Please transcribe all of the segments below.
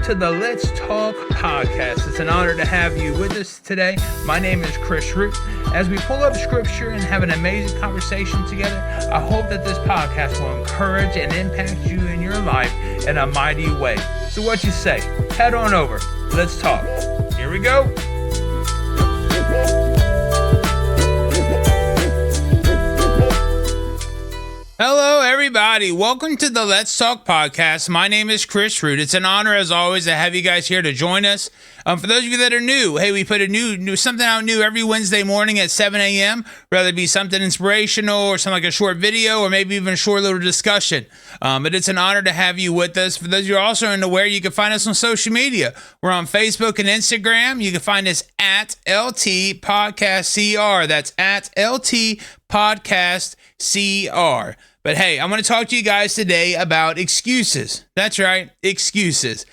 welcome to the Let's Talk podcast. It's an honor to have you with us today. My name is Chris Root. As we pull up scripture and have an amazing conversation together, I hope that this podcast will encourage and impact you in your life in a mighty way. So what you say? Head on over. Let's talk. Here we go. Hello, everybody. Welcome to the Let's Talk podcast. My name is Chris Root. It's an honor, as always, to have you guys here to join us. For those of you that are new, hey, we put something out new every Wednesday morning at 7 a.m., whether it be something inspirational or something like a short video or maybe even a short little discussion. But it's an honor to have you with us. For those of you also unaware, you can find us on social media. We're on Facebook and Instagram. You can find us at LT Podcast CR. That's at LT Podcast CR. But hey, I'm going to talk to you guys today about excuses. That's right, excuses.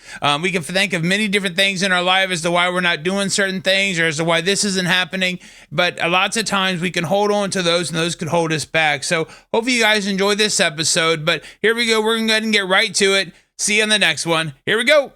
We can think of many different things in our life as to why we're not doing certain things or as to why this isn't happening. But lots of times we can hold on to those and those could hold us back. So hopefully you guys enjoy this episode. But here we go. We're going to go ahead and get right to it. See you on the next one. Here we go.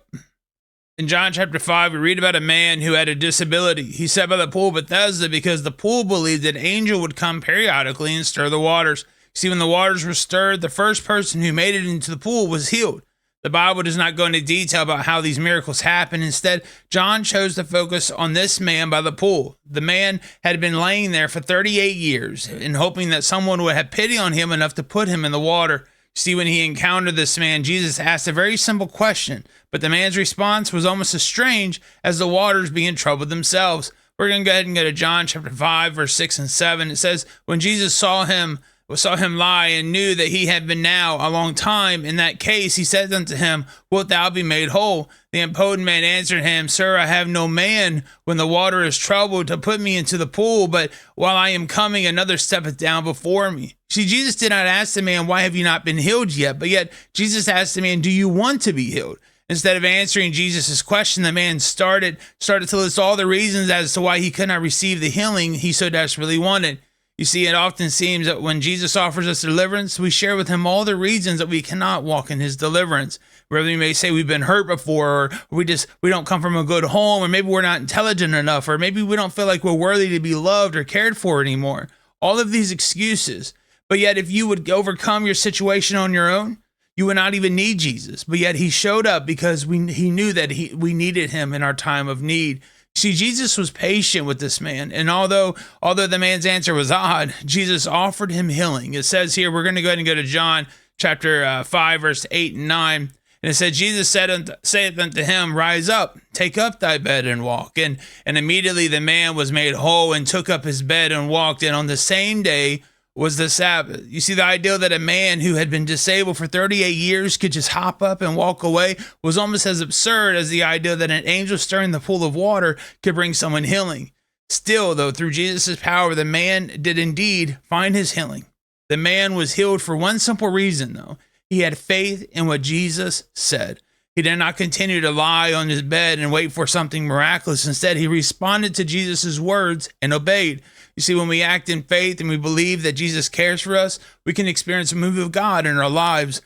In John chapter 5, we read about a man who had a disability. He sat by the pool of Bethesda because the pool believed that an angel would come periodically and stir the waters. See, when the waters were stirred, the first person who made it into the pool was healed. The Bible does not go into detail about how these miracles happened. Instead, John chose to focus on this man by the pool. The man had been laying there for 38 years and hoping that someone would have pity on him enough to put him in the water. See, when he encountered this man, Jesus asked a very simple question, but the man's response was almost as strange as the waters being troubled themselves. We're going to go ahead and go to John chapter 5, verse 6 and 7. It says, when Jesus saw him lie and knew that he had been now a long time in that case, he said unto him, wilt thou be made whole? The impotent man answered him, Sir, I have no man when the water is troubled to put me into the pool, but while I am coming, another steppeth down before me. See, Jesus did not ask the man, why have you not been healed yet? But yet Jesus asked the man, do you want to be healed? Instead of answering Jesus' question, the man started to list all the reasons as to why he could not receive the healing he so desperately wanted. You see, it often seems that when Jesus offers us deliverance, we share with him all the reasons that we cannot walk in his deliverance. Whether we may say we've been hurt before, or we don't come from a good home, or maybe we're not intelligent enough, or maybe we don't feel like we're worthy to be loved or cared for anymore. All of these excuses. But yet, if you would overcome your situation on your own, you would not even need Jesus. But yet he showed up because he knew that we needed him in our time of need. See, Jesus was patient with this man, and although the man's answer was odd, Jesus offered him healing. It says here, we're going to go ahead and go to John chapter 5, verse 8 and 9, and it said, Jesus saith unto him, rise up, take up thy bed and walk. And immediately the man was made whole and took up his bed and walked, and on the same day was the Sabbath. You see, the idea that a man who had been disabled for 38 years could just hop up and walk away was almost as absurd as the idea that an angel stirring the pool of water could bring someone healing. Still, though, through Jesus' power, the man did indeed find his healing. The man was healed for one simple reason, though. He had faith in what Jesus said. He did not continue to lie on his bed and wait for something miraculous. Instead, he responded to Jesus' words and obeyed. You see, when we act in faith and we believe that Jesus cares for us, we can experience a move of God in our lives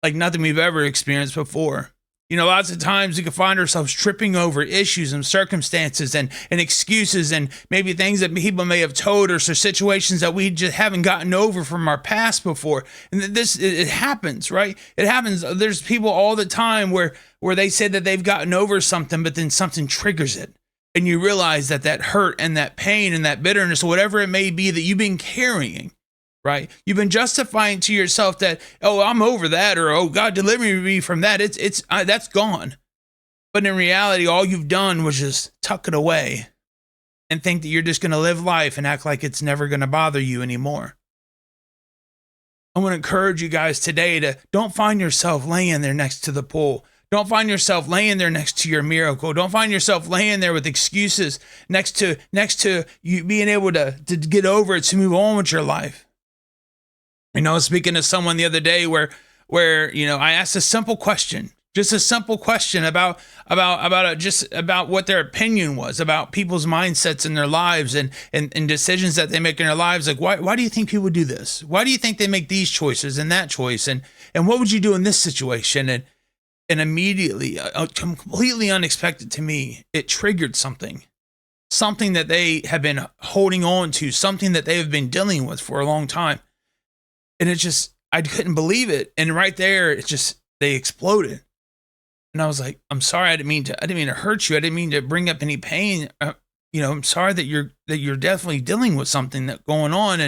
like nothing we've ever experienced before. You know, lots of times we can find ourselves tripping over issues and circumstances and excuses and maybe things that people may have told us or situations that we just haven't gotten over from our past before. And it happens, right? It happens. There's people all the time where they say that they've gotten over something, but then something triggers it. And you realize that hurt and that pain and that bitterness, whatever it may be that you've been carrying, right? You've been justifying to yourself that, oh, I'm over that, or oh, God, deliver me from that. That's gone. But in reality, all you've done was just tuck it away and think that you're just going to live life and act like it's never going to bother you anymore. I want to encourage you guys today to don't find yourself laying there next to the pool. Don't find yourself laying there next to your miracle. Don't find yourself laying there with excuses next to you being able to get over it, to move on with your life. You know, speaking to someone the other day where I asked a simple question, just a simple question about what their opinion was about people's mindsets in their lives and decisions that they make in their lives. Like, why do you think people do this? Why do you think they make these choices and that choice? And what would you do in this situation? And immediately, completely unexpected to me, it triggered something that they have been holding on to, something that they have been dealing with for a long time. And it just, I couldn't believe it. And right there, it just, they exploded. And I was like, I'm sorry, I didn't mean to hurt you. I didn't mean to bring up any pain. I'm sorry that you're definitely dealing with something that's going on.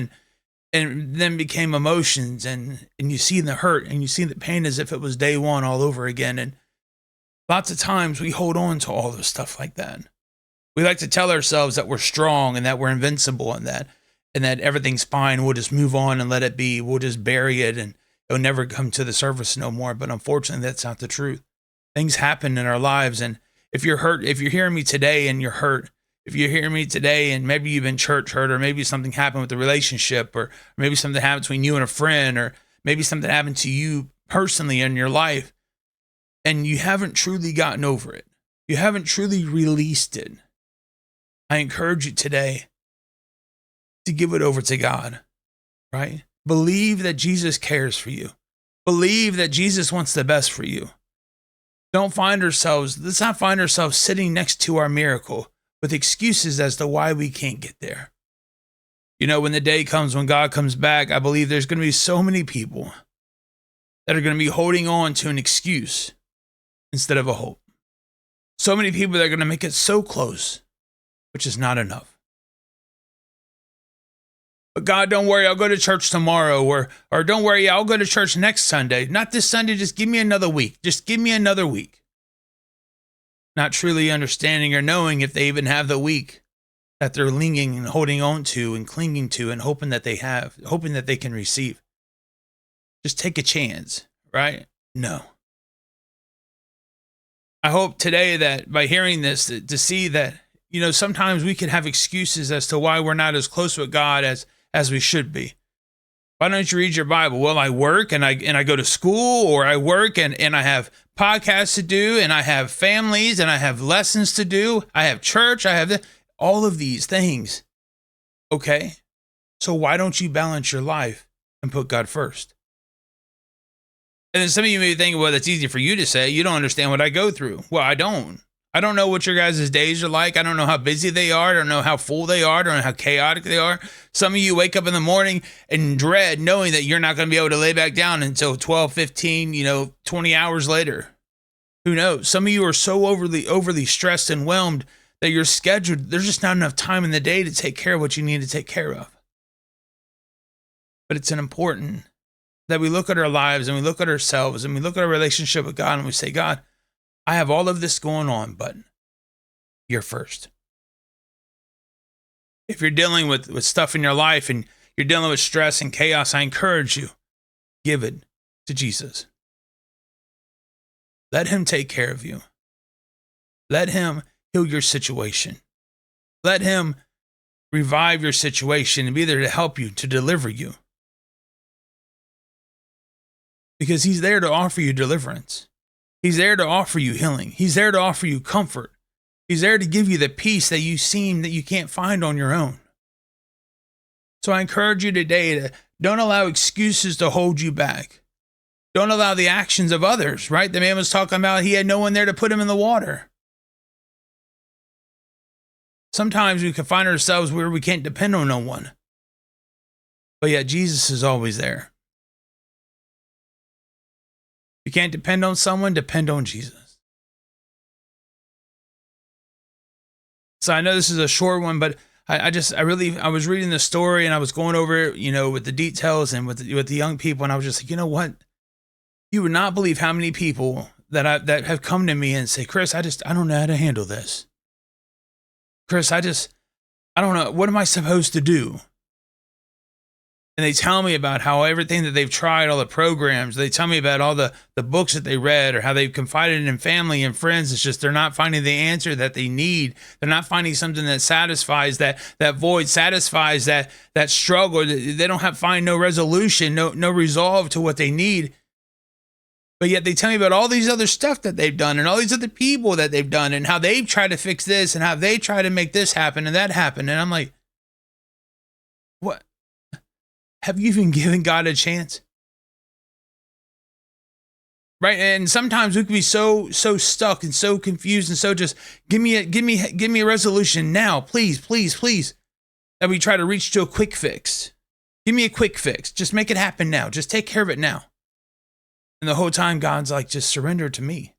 And then became emotions, and you see the hurt and you see the pain as if it was day one all over again. And lots of times we hold on to all this stuff like that. We like to tell ourselves that we're strong and that we're invincible and that everything's fine. We'll just move on and let it be. We'll just bury it and it'll never come to the surface no more. But unfortunately, that's not the truth. Things happen in our lives. And if you're hurt, if you're hearing me today and you're hurt, if you're hearing me today and maybe you've been church hurt, or maybe something happened with the relationship, or maybe something happened between you and a friend, or maybe something happened to you personally in your life, and you haven't truly gotten over it, you haven't truly released it, I encourage you today to give it over to God, right? Believe that Jesus cares for you. Believe that Jesus wants the best for you. Let's not find ourselves sitting next to our miracle with excuses as to why we can't get there. When the day comes, when God comes back, I believe there's going to be so many people that are going to be holding on to an excuse instead of a hope. So many people that are going to make it so close, which is not enough. But God, don't worry, I'll go to church tomorrow, or don't worry, I'll go to church next Sunday. Not this Sunday, just give me another week. Just give me another week. Not truly understanding or knowing if they even have the week that they're leaning and holding on to and clinging to and hoping that they can receive. Just take a chance, right? No. I hope today that by hearing this, to see that, sometimes we can have excuses as to why we're not as close with God as we should be. Why don't you read your Bible? Well, I work and I go to school, or I work and I have podcasts to do, and I have families, and I have lessons to do. I have church. I have all of these things. Okay. So why don't you balance your life and put God first? And then some of you may think, well, that's easy for you to say. You don't understand what I go through. Well, I don't. I don't know what your guys' days are like. I don't know how busy they are. I don't know how full they are. I don't know how chaotic they are. Some of you wake up in the morning in dread, knowing that you're not going to be able to lay back down until 12, 15, 20 hours later. Who knows? Some of you are so overly stressed and whelmed that you're scheduled. There's just not enough time in the day to take care of what you need to take care of. But it's important that we look at our lives and we look at ourselves and we look at our relationship with God and we say, God, I have all of this going on, but you're first. If you're dealing with stuff in your life and you're dealing with stress and chaos, I encourage you, give it to Jesus. Let him take care of you. Let him heal your situation. Let him revive your situation and be there to help you, to deliver you. Because he's there to offer you deliverance. He's there to offer you healing. He's there to offer you comfort. He's there to give you the peace that you can't find on your own. So I encourage you today to don't allow excuses to hold you back. Don't allow the actions of others, right? The man was talking about he had no one there to put him in the water. Sometimes we can find ourselves where we can't depend on no one. But yet Jesus is always there. If you can't depend on someone, depend on Jesus. So I know this is a short one, but I was reading the story and I was going over it, with the details and with the young people, and I was just like, you know what? You would not believe how many people that have come to me and say, Chris, I don't know how to handle this. Chris, I don't know. What am I supposed to do? And they tell me about how everything that they've tried, all the programs, they tell me about all the books that they read, or how they've confided in family and friends. It's just they're not finding the answer that they need. They're not finding something that satisfies that void, satisfies that struggle. They don't find no resolution, no resolve to what they need. But yet they tell me about all these other stuff that they've done and all these other people that they've done and how they've tried to fix this and how they try to make this happen and that happen. And I'm like, what? Have you even given God a chance? right? And sometimes we can be so stuck and so confused and so just give me a resolution now, please, please, please, that we try to reach to a quick fix. Give me a quick fix. Just make it happen now. Just take care of it now. And the whole time God's like, just surrender to me.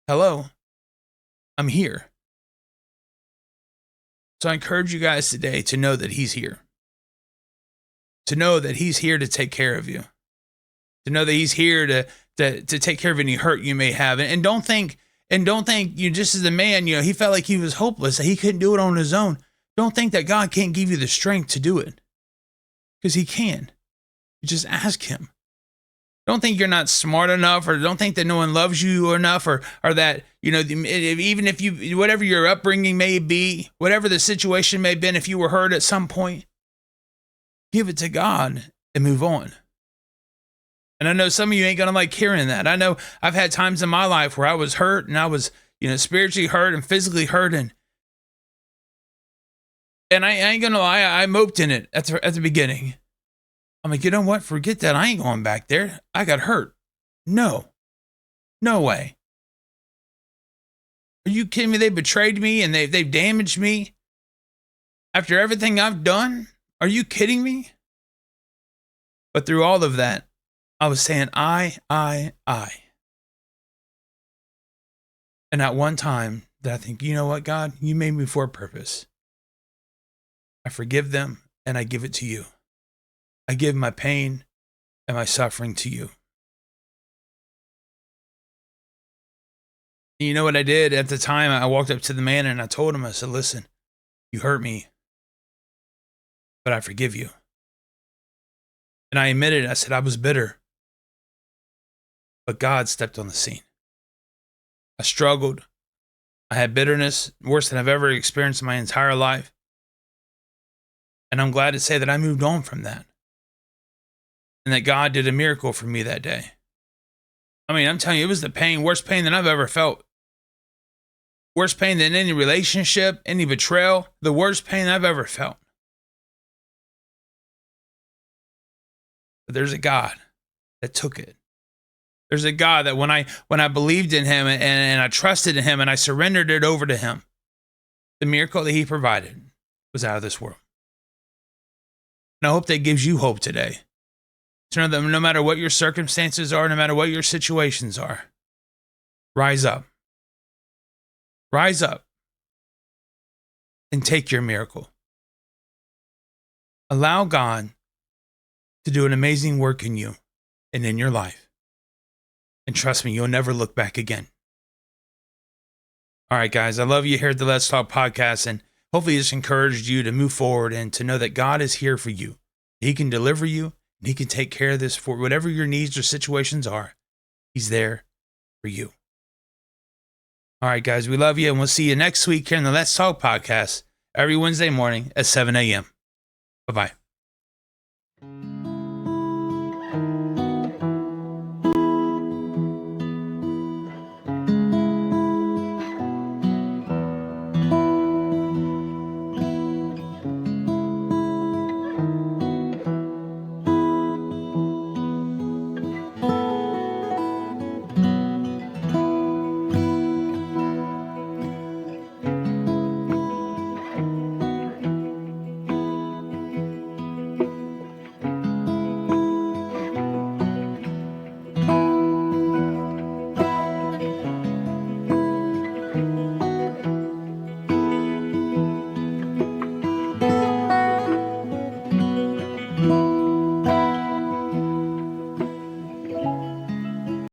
Hello, I'm here. So I encourage you guys today to know that he's here. To know that he's here to take care of you. To know that he's here to take care of any hurt you may have. And don't think you just as a man, he felt like he was hopeless, that he couldn't do it on his own. Don't think that God can't give you the strength to do it. Because he can. You just ask him. Don't think you're not smart enough, or don't think that no one loves you enough, or that, even if you, whatever your upbringing may be, whatever the situation may have been, if you were hurt at some point, give it to God and move on. And I know some of you ain't going to like hearing that. I know I've had times in my life where I was hurt, and I was, spiritually hurt and physically hurt. And I ain't going to lie, I moped in it at the beginning. I'm like, you know what? Forget that. I ain't going back there. I got hurt. No way. Are you kidding me? They betrayed me and they've damaged me after everything I've done. Are you kidding me? But through all of that, I was saying, I. And at one time, that I think, you know what, God, you made me for a purpose. I forgive them and I give it to you. I give my pain and my suffering to you. And you know what I did at the time? I walked up to the man and I told him, I said, listen, you hurt me, but I forgive you. And I admitted, I said, I was bitter, but God stepped on the scene. I struggled. I had bitterness, worse than I've ever experienced in my entire life. And I'm glad to say that I moved on from that. And that God did a miracle for me that day. I mean, I'm telling you, it was the worst pain than I've ever felt. Worse pain than any relationship, any betrayal, the worst pain I've ever felt. But there's a God that took it. There's a God that when I believed in him and I trusted in him and I surrendered it over to him, the miracle that he provided was out of this world. And I hope that gives you hope today. To know that no matter what your circumstances are, no matter what your situations are, rise up. Rise up and take your miracle. Allow God to do an amazing work in you and in your life. And trust me, you'll never look back again. All right, guys, I love you here at the Let's Talk podcast, and hopefully this encouraged you to move forward and to know that God is here for you. He can deliver you. And he can take care of this for whatever your needs or situations are. He's there for you. All right, guys, we love you, and we'll see you next week here in the Let's Talk podcast every Wednesday morning at 7 a.m. Bye-bye.